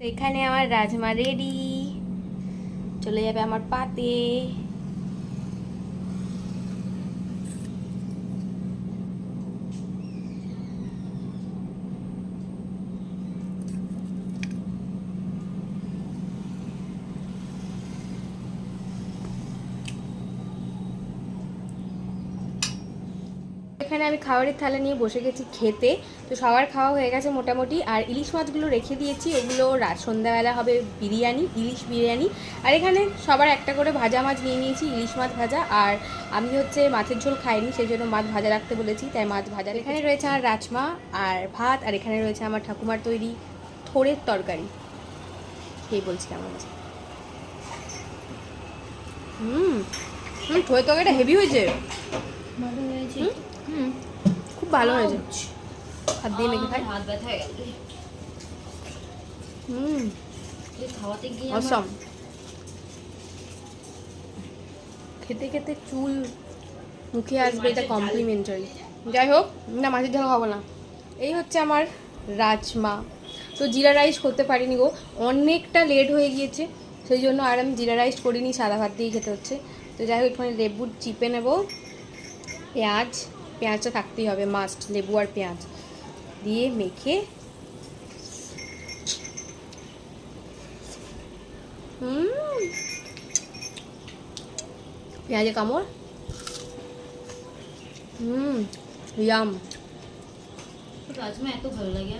এখানে আমার রাজমা রেডি, চলে যাবে আমার পাতে। এখানে আমি খাবারের থালা নিয়ে বসে গেছি খেতে। তো সবার খাওয়া হয়ে গেছে মোটামুটি। আর ইলিশ মাছগুলো রেখে দিয়েছি, ওগুলো রাত সন্ধ্যাবেলা হবে বিরিয়ানি, ইলিশ বিরিয়ানি। আর এখানে সবার একটা করে ভাজা মাছ নিয়ে নিয়েছি, ইলিশ মাছ ভাজা। আর আমি হচ্ছে মাছের ঝোল খাইনি, সেই জন্য মাছ ভাজা রাখতে বলেছি, তাই মাছ ভাজা। এখানে রয়েছে আমার রাজমা আর ভাত, আর এখানে রয়েছে আমার ঠাকুমার তৈরি থোড়ের তরকারি। খেয়ে বলছি কেমন আছে। থোড়ের তরকারিটা হেভি হয়েছে, ভালো হয়েছে। খুব ভালো হয়েছে। হাত দিয়ে মেখে খাই। হাত ব্যথা হয়ে গেল। খাওয়াতে গিয়ে অসম। খেতে খেতে চুল মুখে আসবে, এটা কমপ্লিমেন্টারি। যাই হোক, না মাছের ঝাল খাবো না। এই হচ্ছে আমার রাজমা। তো জিরা রাইস করতে পারিনি গো, অনেকটা লেট হয়ে গিয়েছে, সেই জন্য আর আমি জিরা রাইস করিনি, সাদা ভাত দিয়েই খেতে হচ্ছে। তো যাই হোক, এখানে লেবু চিপে নেব, পেঁয়াজটা থাকতেই হবে মাস্ট, লেবু আর পেঁয়াজ দিয়ে মেখে পেঁয়াজে কামড়। ইয়াম। রাজমা এত ভালো লাগে।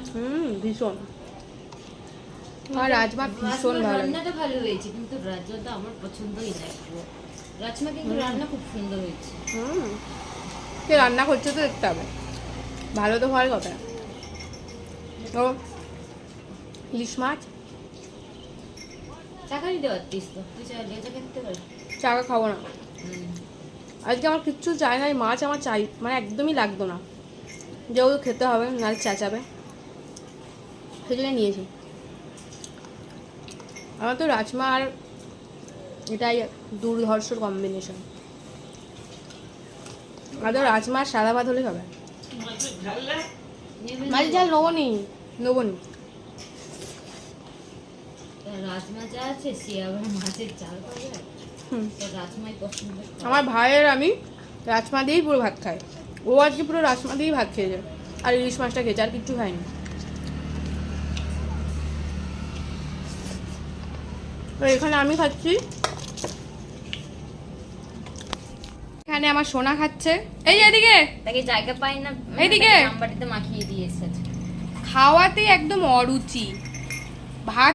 ভীষণ। আর রাজমা ভীষণ ভালো। রান্নাটা ভালো হয়েছে, কিন্তু রাজমাটা আমার পছন্দই না। রাজমা কিন্তু রান্না খুব সুন্দর হয়েছে। কে রান্না করছে তো দেখতে হবে, ভালো তো হওয়ার কথা। ও ইলিশ মাছ টাকা নিতে পারতিস তো, তুই চাইলে এটা খেতে পারিস। চাকা খাবো না আজকে, আমার কিচ্ছু চাই না। এই মাছ আমার চাই, মানে একদমই লাগতো না, যেহেতু খেতে হবে নাহলে চেঁচাবে, সেই জন্য নিয়েছি। আমার তো রাজমা আর এটাই দুর্ধর্ষ কম্বিনেশন। আর রাজমা আর সাদা ভাত হলেই হবে। মাছ ঝাল নেবনি। রাজমা যা আছে সে আবার মাছের চাল পাবে। রাজমাই পছন্দ। আমার ভাইয়ের আমি রাজমা দিয়েই পুরো ভাত খাই, ও আজকে পুরো রাজমা দিয়েই ভাত খেয়েছে, আর ইলিশ মাছটা খেয়েছে, আর কিচ্ছু খায়নি। তো এখানে আমি খাচ্ছি, এখানে আমার সোনা খাচ্ছে। এই এদিকে তাকে জায়গা পাই না, এইদিকে আমবাটিতে মাখিয়ে দিয়েছে। খাওয়াতে একদম অরুচি। ভাত